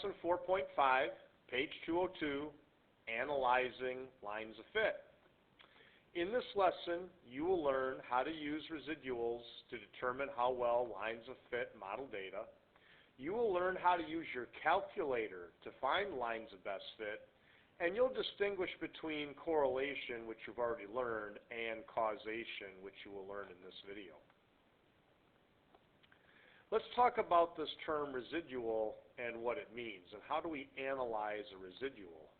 Lesson 4.5, page 202, Analyzing Lines of Fit. In this lesson, you will learn how to use residuals to determine how well lines of fit model data. You will learn how to use your calculator to find lines of best fit, and you'll distinguish between correlation, which you've already learned, and causation, which you will learn in this video. Let's talk about this term residual and what it means, and how do we analyze a residual.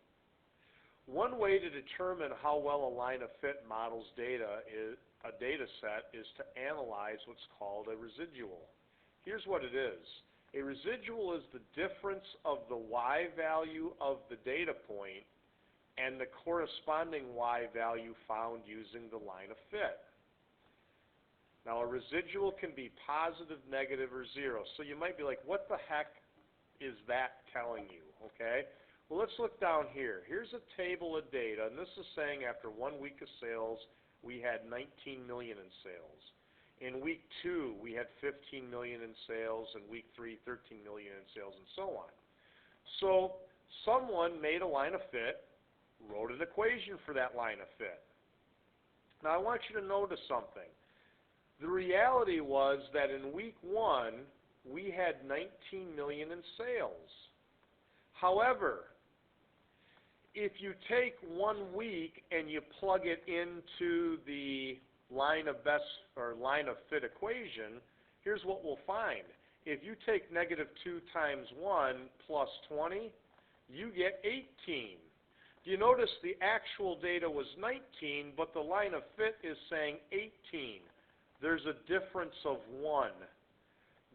One way to determine how well a line of fit models data set is to analyze what's called a residual. Here's what it is. A residual is the difference of the y value of the data point and the corresponding y value found using the line of fit. Now, a residual can be positive, negative, or zero. So you might be like, what the heck is that telling you? Okay? Well, let's look down here. Here's a table of data, and this is saying after 1 week of sales, we had 19 million in sales. In week 2, we had 15 million in sales, and week 3, 13 million in sales, and so on. So someone made a line of fit, wrote an equation for that line of fit. Now, I want you to notice something. The reality was that in week 1, we had 19 million in sales. However, if you take 1 week and you plug it into the line of fit equation, here's what we'll find. If you take negative 2 times 1 plus 20, you get 18. Do you notice the actual data was 19, but the line of fit is saying 18? There's a difference of 1.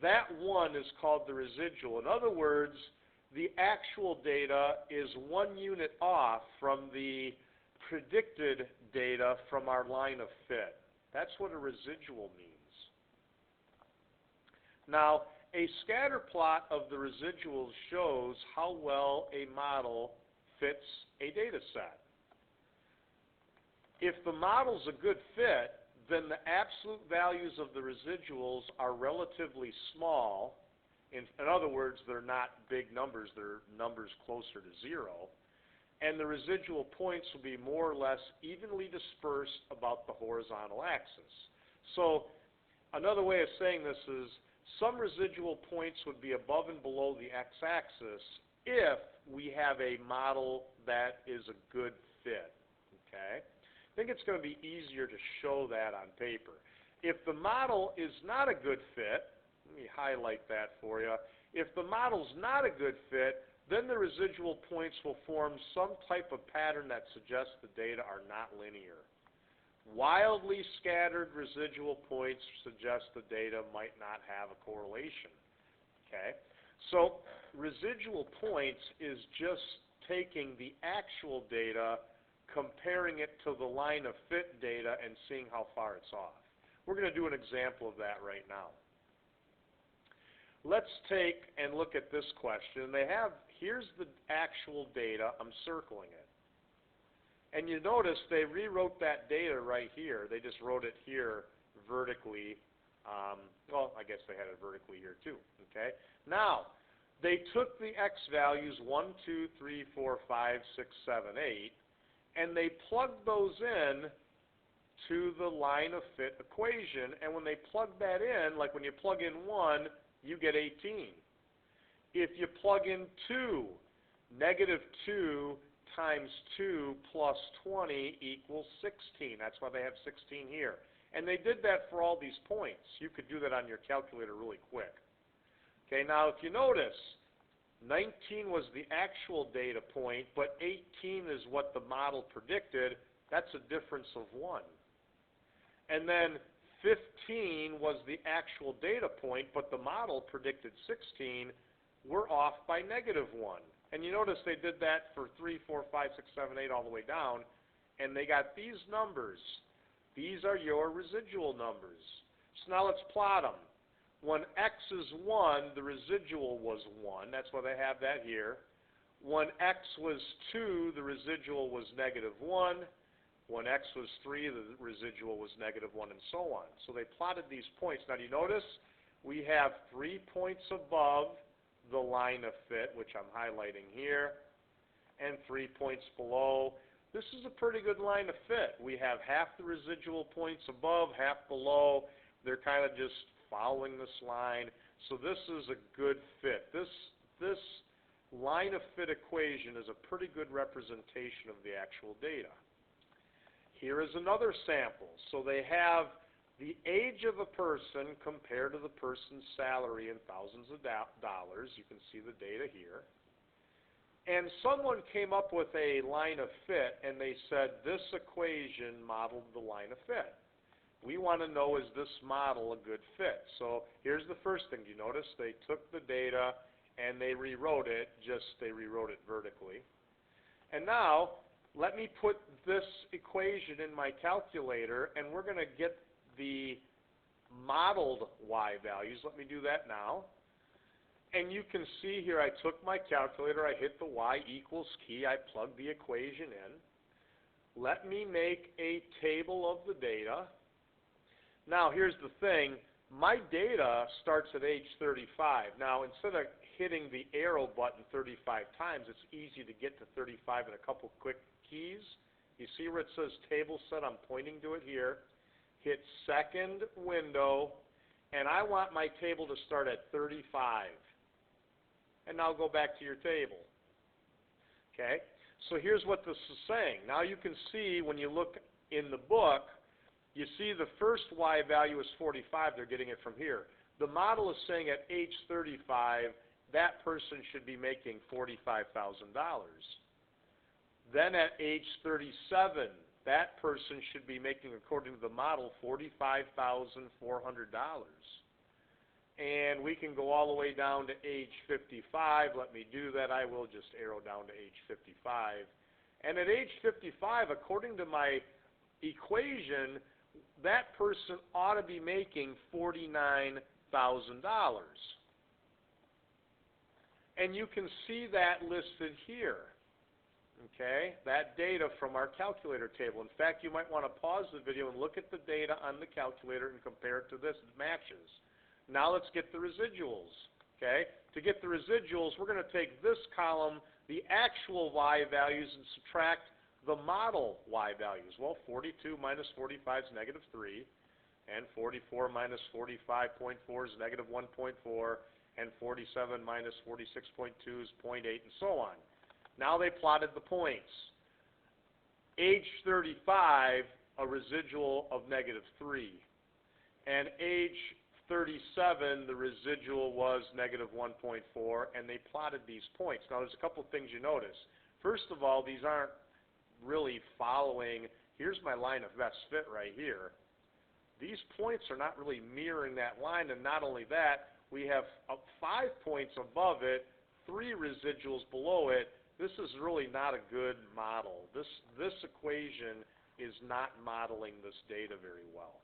That 1 is called the residual. In other words, the actual data is 1 unit off from the predicted data from our line of fit. That's what a residual means. Now, a scatter plot of the residuals shows how well a model fits a data set. If the model's a good fit, then the absolute values of the residuals are relatively small. In other words, they're not big numbers, they're numbers closer to 0. And the residual points will be more or less evenly dispersed about the horizontal axis. So another way of saying this is some residual points would be above and below the x-axis if we have a model that is a good fit. Okay? I think it's going to be easier to show that on paper. If the model is not a good fit, let me highlight that for you. If the model's not a good fit, then the residual points will form some type of pattern that suggests the data are not linear. Wildly scattered residual points suggest the data might not have a correlation. Okay? So residual points is just taking the actual data, comparing it to the line of fit data, and seeing how far it's off. We're going to do an example of that right now. Let's take and look at this question. Here's the actual data. I'm circling it. And you notice they rewrote that data right here. They just wrote it here vertically. Well, I guess they had it vertically here too. Okay. Now, they took the x values 1, 2, 3, 4, 5, 6, 7, 8, and they plugged those in to the line of fit equation. And when they plug that in, like when you plug in 1, you get 18. If you plug in 2, negative 2 times 2 plus 20 equals 16. That's why they have 16 here. And they did that for all these points. You could do that on your calculator really quick. Okay, now if you notice, 19 was the actual data point, but 18 is what the model predicted. That's a difference of 1. And then 15 was the actual data point, but the model predicted 16. We're off by negative 1. And you notice they did that for 3, 4, 5, 6, 7, 8 all the way down, and they got these numbers. These are your residual numbers. So now let's plot them. When x is 1, the residual was 1. That's why they have that here. When x was 2, the residual was negative 1. When x was 3, the residual was negative 1, and so on. So they plotted these points. Now, do you notice we have 3 points above the line of fit, which I'm highlighting here, and 3 points below. This is a pretty good line of fit. We have half the residual points above, half below. They're kind of just following this line. So this is a good fit. This line of fit equation is a pretty good representation of the actual data. Here is another sample. So they have the age of a person compared to the person's salary in thousands of dollars. You can see the data here. And someone came up with a line of fit, and they said this equation modeled the line of fit. We want to know, is this model a good fit? So here's the first thing. You notice they took the data and they rewrote it, they rewrote it vertically. And now, let me put this equation in my calculator, and we're going to get the modeled y values. Let me do that now. And you can see here I took my calculator, I hit the y equals key, I plugged the equation in. Let me make a table of the data. Now here's the thing, my data starts at age 35. Now instead of hitting the arrow button 35 times, it's easy to get to 35 in a couple quick keys. You see where it says table set? I'm pointing to it here. Hit second window, and I want my table to start at 35. And now go back to your table. Okay? So here's what this is saying. Now you can see when you look in the book, you see the first y value is 45. They're getting it from here. The model is saying at age 35, that person should be making $45,000. Then at age 37, that person should be making, according to the model, $45,400. And we can go all the way down to age 55. Let me do that. I will just arrow down to age 55. And at age 55, according to my equation, that person ought to be making $49,000. And you can see that listed here. Okay, that data from our calculator table. In fact, you might want to pause the video and look at the data on the calculator and compare it to this. It matches. Now let's get the residuals. Okay, to get the residuals, we're going to take this column, the actual y values, and subtract the model y values. Well, 42 minus 45 is negative 3, and 44 minus 45.4 is negative 1.4, and 47 minus 46.2 is 0.8, and so on. Now they plotted the points. Age 35, a residual of negative 3. And age 37, the residual was negative 1.4, and they plotted these points. Now there's a couple of things you notice. First of all, these aren't really following, here's my line of best fit right here. These points are not really mirroring that line, and not only that, we have 5 points above it, 3 residuals below it. This is really not a good model. This equation is not modeling this data very well.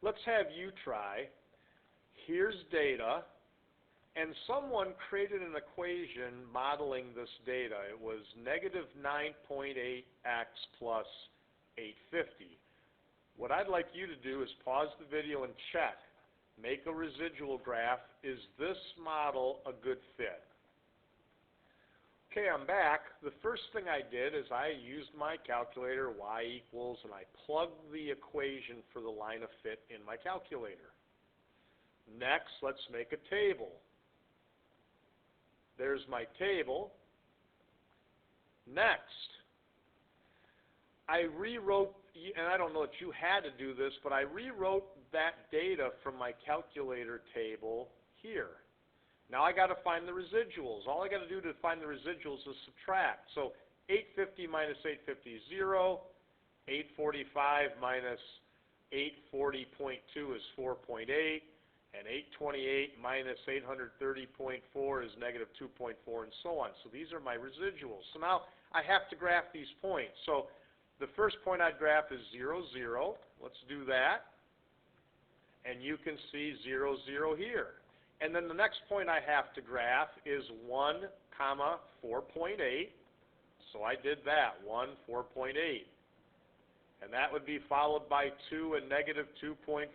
Let's have you try. Here's data, and someone created an equation modeling this data. It was negative 9.8x plus 850. What I'd like you to do is pause the video and check. Make a residual graph. Is this model a good fit? Okay, I'm back. The first thing I did is I used my calculator, y equals, and I plugged the equation for the line of fit in my calculator. Next, let's make a table. There's my table. Next, I rewrote, and I don't know that you had to do this, but I rewrote that data from my calculator table here. Now I got to find the residuals. All I got to do to find the residuals is subtract. So 850 minus 850 is 0. 845 minus 840.2 is 4.8. And 828 minus 830.4 is negative 2.4, and so on. So these are my residuals. So now I have to graph these points. So the first point I'd graph is 0, 0. Let's do that. And you can see 0, 0 here. And then the next point I have to graph is 1, comma, 4.8. So I did that, 1, 4.8. And that would be followed by 2 and negative 2.4.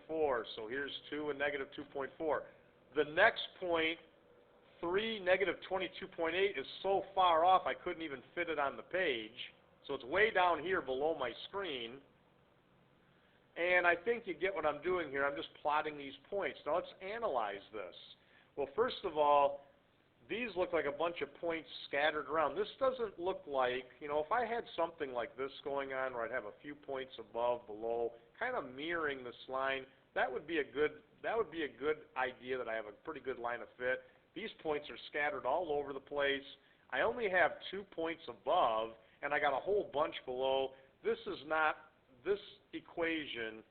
So here's 2 and negative 2.4. The next point 3, negative 22.8 is so far off I couldn't even fit it on the page. So it's way down here below my screen. And I think you get what I'm doing here. I'm just plotting these points. Now let's analyze this. Well, first of all, these look like a bunch of points scattered around. This doesn't look like, if I had something like this going on where I'd have a few points above, below, kind of mirroring this line, that would be a good idea that I have a pretty good line of fit. These points are scattered all over the place. I only have 2 points above, and I got a whole bunch below. This equation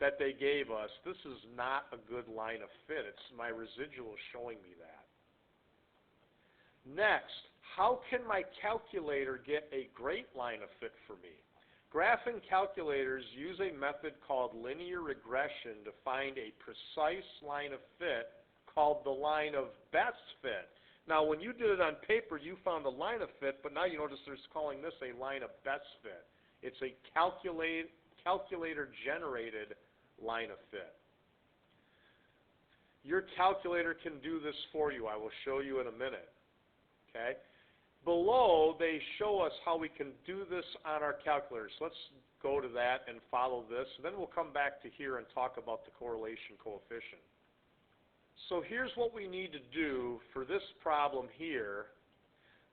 that they gave us, this is not a good line of fit. It's my residual showing me that. Next, how can my calculator get a great line of fit for me? Graphing calculators use a method called linear regression to find a precise line of fit called the line of best fit. Now, when you did it on paper, you found a line of fit, but now you notice they're calling this a line of best fit. It's a calculator-generated line of fit. Your calculator can do this for you. I will show you in a minute. Okay? Below, they show us how we can do this on our calculator. So let's go to that and follow this. And then we'll come back to here and talk about the correlation coefficient. So here's what we need to do for this problem here.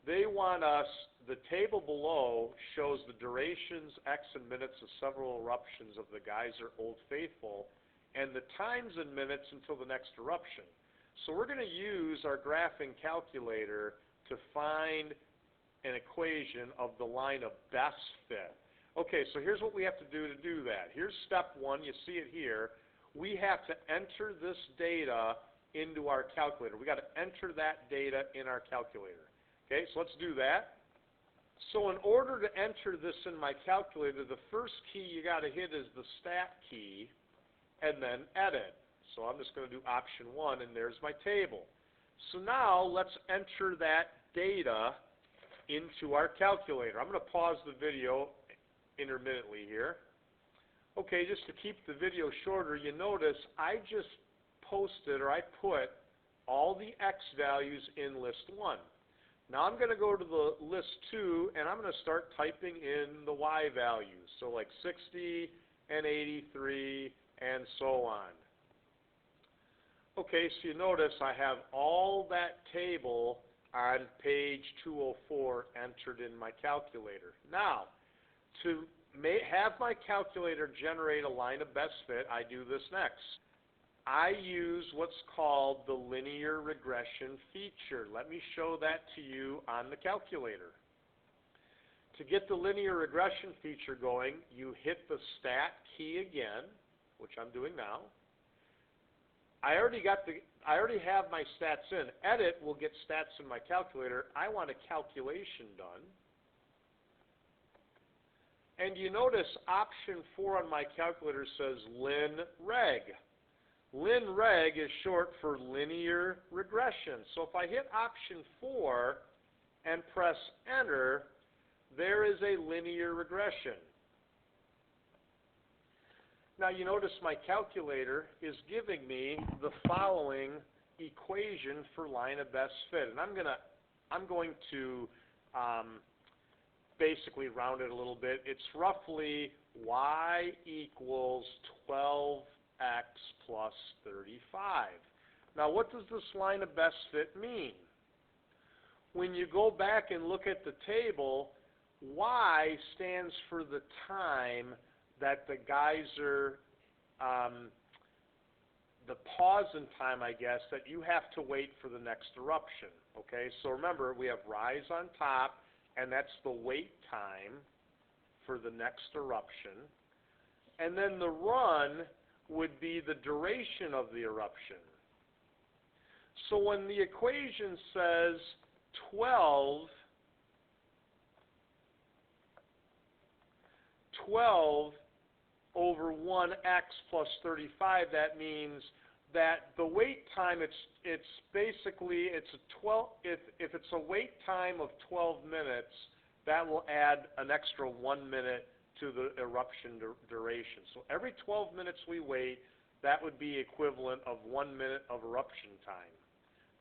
They want us, the table below shows the durations, x and minutes of several eruptions of the geyser Old Faithful, and the times in minutes until the next eruption. So we're going to use our graphing calculator to find an equation of the line of best fit. Okay, so here's what we have to do that. Here's step 1. You see it here. We have to enter this data into our calculator. We got to enter that data in our calculator. Okay, so let's do that. So in order to enter this in my calculator, the first key you got to hit is the stat key and then edit. So I'm just going to do option 1, and there's my table. So now let's enter that data into our calculator. I'm going to pause the video intermittently here. Okay, just to keep the video shorter, you notice I just posted, or I put all the x values in list 1. Now I'm going to go to the list 2, and I'm going to start typing in the y values. So like 60 and 83 and so on. Okay, so you notice I have all that table on page 204 entered in my calculator. Now, to have my calculator generate a line of best fit, I do this next. I use what's called the linear regression feature. Let me show that to you on the calculator. To get the linear regression feature going, you hit the stat key again, which I'm doing now. I already have my stats in. Edit will get stats in my calculator. I want a calculation done. And you notice option 4 on my calculator says linreg. Linreg is short for linear regression. So if I hit option 4 and press enter, there is a linear regression. Now you notice my calculator is giving me the following equation for line of best fit, and I'm going to basically round it a little bit. It's roughly y equals 12x plus 35. Now what does this line of best fit mean? When you go back and look at the table, y stands for the time that the geyser, the pause in time, I guess, that you have to wait for the next eruption. Okay, so remember, we have rise on top, and that's the wait time for the next eruption. And then the run would be the duration of the eruption. So when the equation says 12 over 1x plus 35, that means that the wait time, it's basically, it's a 12, if it's a wait time of 12 minutes, that will add an extra 1 minute to the eruption duration. So every 12 minutes we wait, that would be equivalent of 1 minute of eruption time.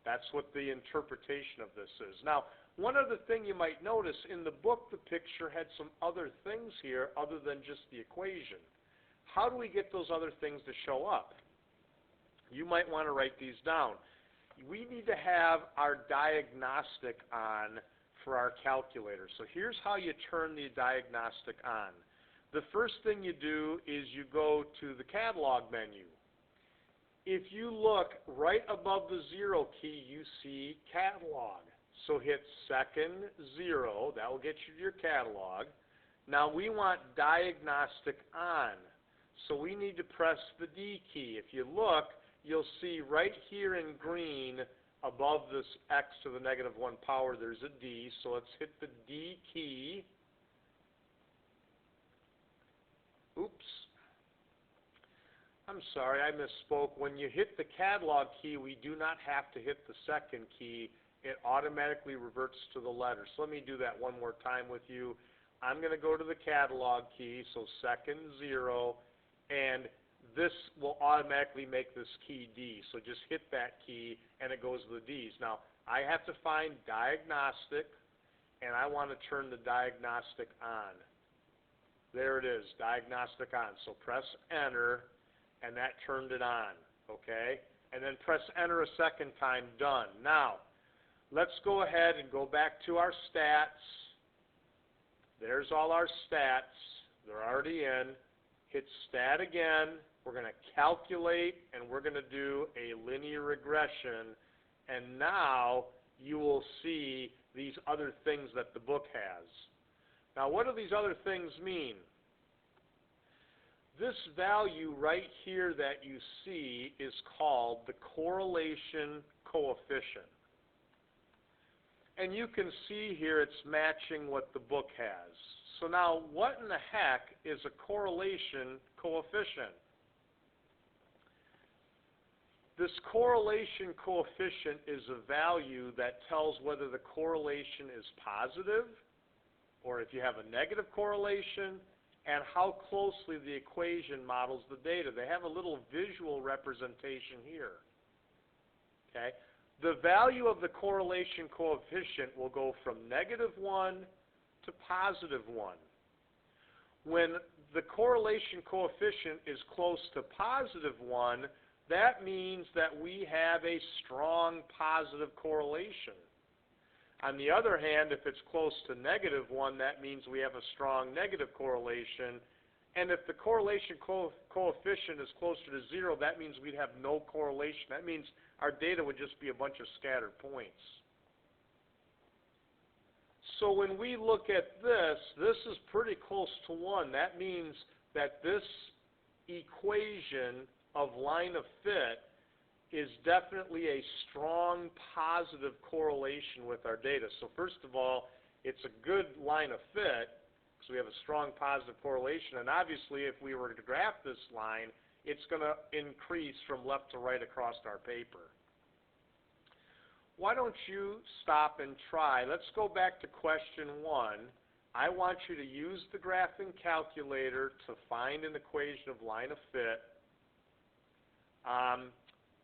That's what the interpretation of this is. Now, one other thing you might notice, in the book the picture had some other things here other than just the equation. How do we get those other things to show up? You might want to write these down. We need to have our diagnostic on for our calculator. So here's how you turn the diagnostic on. The first thing you do is you go to the catalog menu. If you look right above the 0 key, you see catalog. So hit second 0. That will get you to your catalog. Now we want diagnostic on. So we need to press the D key. If you look, you'll see right here in green above this x to the negative 1 power, there's a D. So let's hit the D key. Oops. I'm sorry, I misspoke. When you hit the catalog key, we do not have to hit the second key. It automatically reverts to the letter. So let me do that one more time with you. I'm going to go to the catalog key, so second 0, and this will automatically make this key D. So just hit that key, and it goes to the D's. Now, I have to find diagnostic, and I want to turn the diagnostic on. There it is, diagnostic on. So press enter, and that turned it on, okay? And then press enter a second time, done. Now, let's go ahead and go back to our stats. There's all our stats. They're already in. Hit stat again. We're going to calculate, and we're going to do a linear regression. And now you will see these other things that the book has. Now, what do these other things mean? This value right here that you see is called the correlation coefficient. And you can see here it's matching what the book has. So now, what in the heck is a correlation coefficient? This correlation coefficient is a value that tells whether the correlation is positive, or if you have a negative correlation, and how closely the equation models the data. They have a little visual representation here. Okay? The value of the correlation coefficient will go from -1 to +1. When the correlation coefficient is close to +1, that means that we have a strong positive correlation. On the other hand, if it's close to -1, that means we have a strong negative correlation. And if the correlation coefficient is closer to 0, that means we'd have no correlation. That means our data would just be a bunch of scattered points. So when we look at this, this is pretty close to 1. That means that this equation of line of fit is definitely a strong positive correlation with our data. So first of all, it's a good line of fit because we have a strong positive correlation. And obviously, if we were to graph this line, it's going to increase from left to right across our paper. Why don't you stop and try? Let's go back to question 1. I want you to use the graphing calculator to find an equation of line of fit.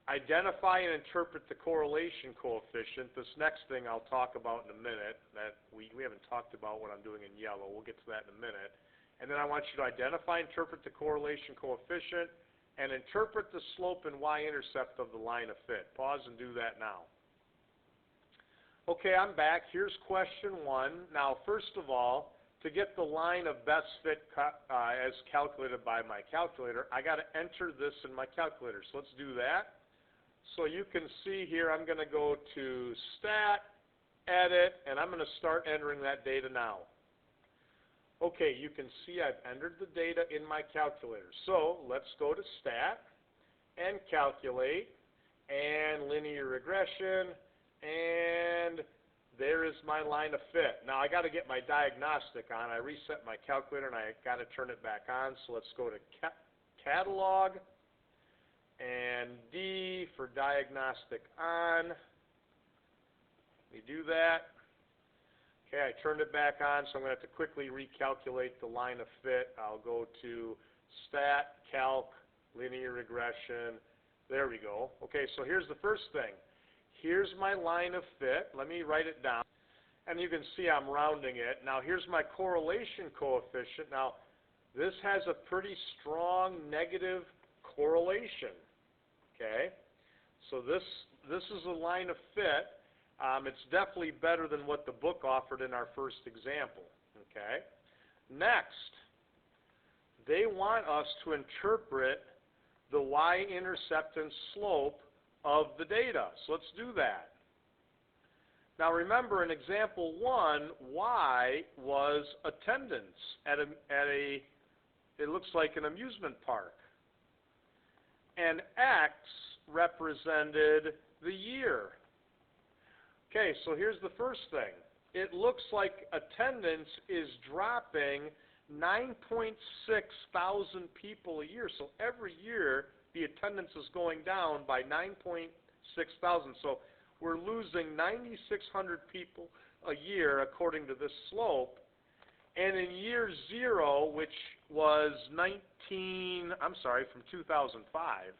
Identify and interpret the correlation coefficient. This next thing I'll talk about in a minute. That we haven't talked about what I'm doing in yellow. We'll get to that in a minute. And then I want you to identify and interpret the correlation coefficient and interpret the slope and y-intercept of the line of fit. Pause and do that now. Okay, I'm back. Here's question 1. Now, first of all, to get the line of best fit as calculated by my calculator, I got to enter this in my calculator. So let's do that. So you can see here I'm going to go to Stat, Edit, and I'm going to start entering that data now. Okay, you can see I've entered the data in my calculator. So let's go to Stat and Calculate and Linear Regression, and there is my line of fit. Now I got to get my diagnostic on. I reset my calculator and I got to turn it back on. So let's go to Catalog and D for diagnostic on. We do that. Okay, I turned it back on, so I'm going to have to quickly recalculate the line of fit. I'll go to Stat, Calc, Linear Regression. There we go. Okay, so here's the first thing. Here's my line of fit. Let me write it down. And you can see I'm rounding it. Now here's my correlation coefficient. Now this has a pretty strong negative correlation. Okay? So this is a line of fit. It's definitely better than what the book offered in our first example. Okay? Next, they want us to interpret the y-intercept and slope of the data. So let's do that. Now remember, in example 1, y was attendance at a it looks like an amusement park. And x represented the year. Okay, so here's the first thing. It looks like attendance is dropping 9.6 thousand people a year. So every year the attendance is going down by 9.6 thousand. So we're losing 9,600 people a year according to this slope. And in year 0, which was from 2005.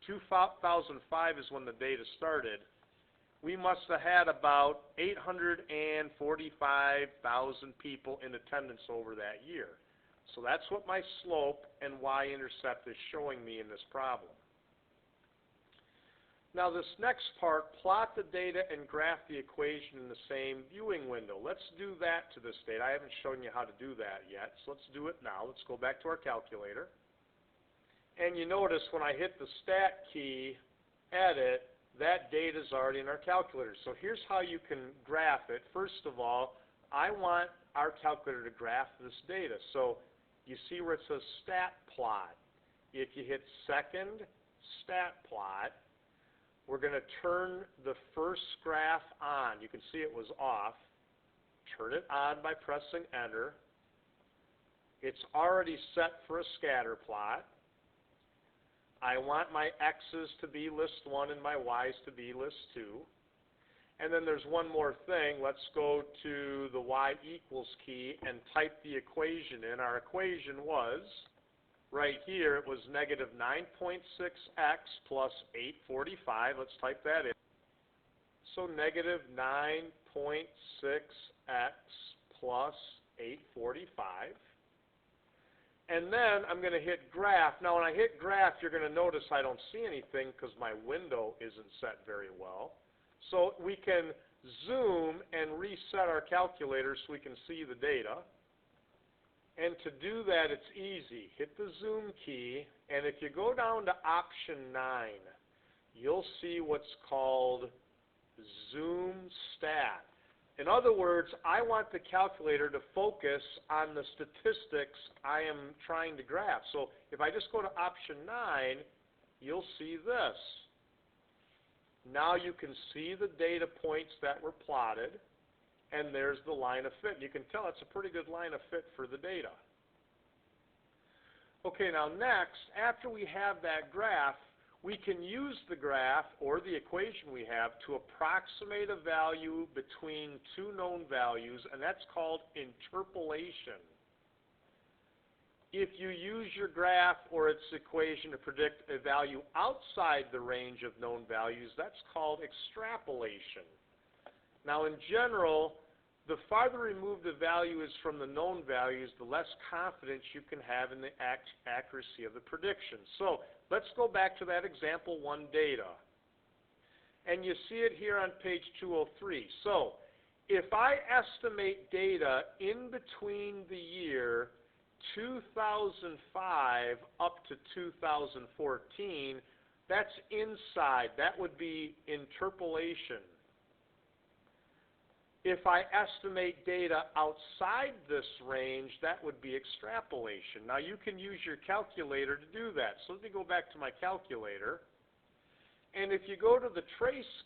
2005 is when the data started. We must have had about 845,000 people in attendance over that year. So that's what my slope and y-intercept is showing me in this problem. Now this next part, plot the data and graph the equation in the same viewing window. Let's do that to this data. I haven't shown you how to do that yet, so let's do it now. Let's go back to our calculator. And you notice when I hit the stat key, edit, that data is already in our calculator. So here's how you can graph it. First of all, I want our calculator to graph this data. So you see where it says stat plot. If you hit second stat plot, we're going to turn the first graph on. You can see it was off. Turn it on by pressing enter. It's already set for a scatter plot. I want my x's to be list 1 and my y's to be list 2. And then there's one more thing. Let's go to the y equals key and type the equation in. Our equation was, right here, it was negative 9.6x plus 845. Let's type that in. So negative 9.6x plus 845. And then I'm going to hit graph. Now when I hit graph, you're going to notice I don't see anything because my window isn't set very well. So we can zoom and reset our calculator so we can see the data. And to do that, it's easy. Hit the zoom key, and if you go down to option 9, you'll see what's called zoom stat. In other words, I want the calculator to focus on the statistics I am trying to graph. So if I just go to option 9, you'll see this. Now you can see the data points that were plotted, and there's the line of fit. You can tell it's a pretty good line of fit for the data. Okay, now next, after we have that graph, we can use the graph or the equation we have to approximate a value between two known values, and that's called interpolation. If you use your graph or its equation to predict a value outside the range of known values, that's called extrapolation. Now in general, the farther removed the value is from the known values, the less confidence you can have in the accuracy of the prediction. So let's go back to that example 1 data. And you see it here on page 203. So if I estimate data in between the year 2005 up to 2014, that's inside. That would be interpolation. If I estimate data outside this range, that would be extrapolation. Now you can use your calculator to do that. So let me go back to my calculator. And if you go to the trace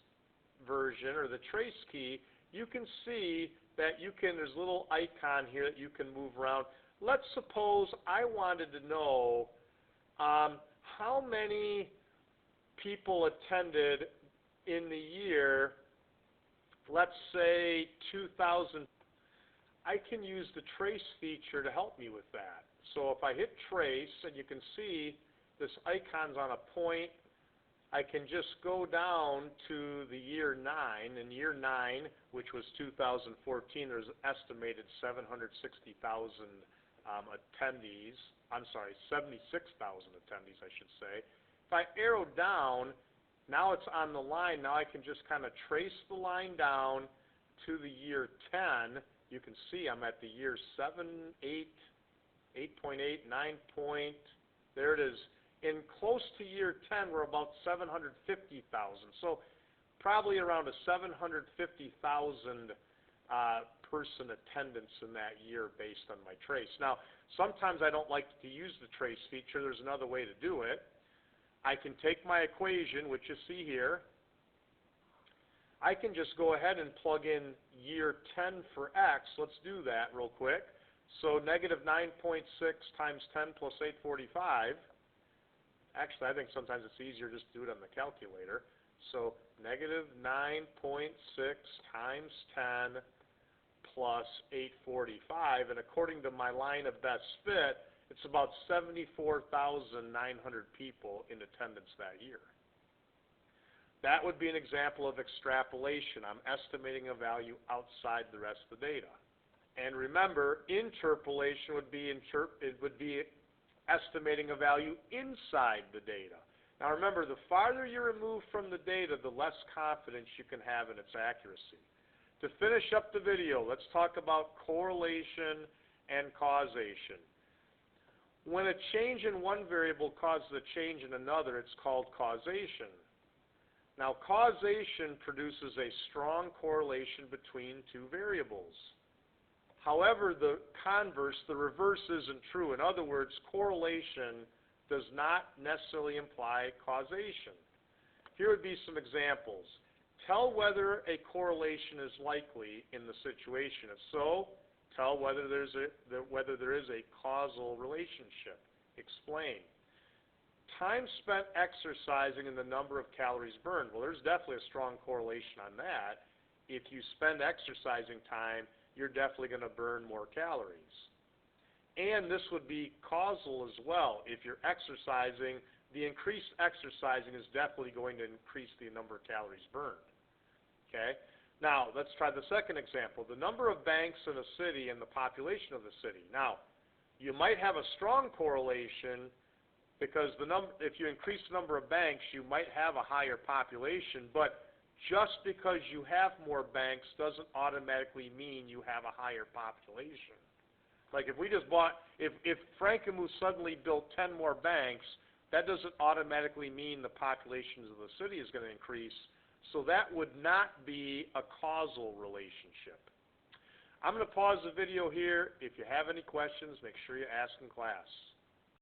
version or the trace key, you can see that there's a little icon here that you can move around. Let's suppose I wanted to know how many people attended in the year, let's say 2000. I can use the trace feature to help me with that. So if I hit trace, and you can see this icon's on a point I can just go down to the year 9. In year 9, which was 2014, there's estimated 760,000 attendees. I'm sorry, 76,000 attendees, I should say. If I arrow down, now it's on the line. Now I can just kind of trace the line down to the year 10. You can see I'm at the year 7, 8, 8.8, 9 point. There it is. In close to year 10, we're about 750,000. So probably around a 750,000 person attendance in that year based on my trace. Now, sometimes I don't like to use the trace feature. There's another way to do it. I can take my equation, which you see here. I can just go ahead and plug in year 10 for x. Let's do that real quick. So negative 9.6 times 10 plus 845. Actually, I think sometimes it's easier just to do it on the calculator. So negative 9.6 times 10 plus 845. And according to my line of best fit, it's about 74,900 people in attendance that year. That would be an example of extrapolation. I'm estimating a value outside the rest of the data. And remember, interpolation would be estimating a value inside the data. Now remember, the farther you remove from the data, the less confidence you can have in its accuracy. To finish up the video, let's talk about correlation and causation. When a change in one variable causes a change in another, it's called causation. Now, causation produces a strong correlation between two variables. However, the converse, the reverse, isn't true. In other words, correlation does not necessarily imply causation. Here would be some examples. Tell whether a correlation is likely in the situation. If so, tell whether there is a causal relationship. Explain. Time spent exercising and the number of calories burned. Well, there's definitely a strong correlation on that. If you spend exercising time, you're definitely going to burn more calories. And this would be causal as well. If you're exercising, the increased exercising is definitely going to increase the number of calories burned. Okay? Now, let's try the second example. The number of banks in a city and the population of the city. Now, you might have a strong correlation because if you increase the number of banks, you might have a higher population, but just because you have more banks doesn't automatically mean you have a higher population. Like if we just if Frankenmuth suddenly built 10 more banks, that doesn't automatically mean the populations of the city is going to increase. So that would not be a causal relationship. I'm going to pause the video here. If you have any questions, make sure you ask in class.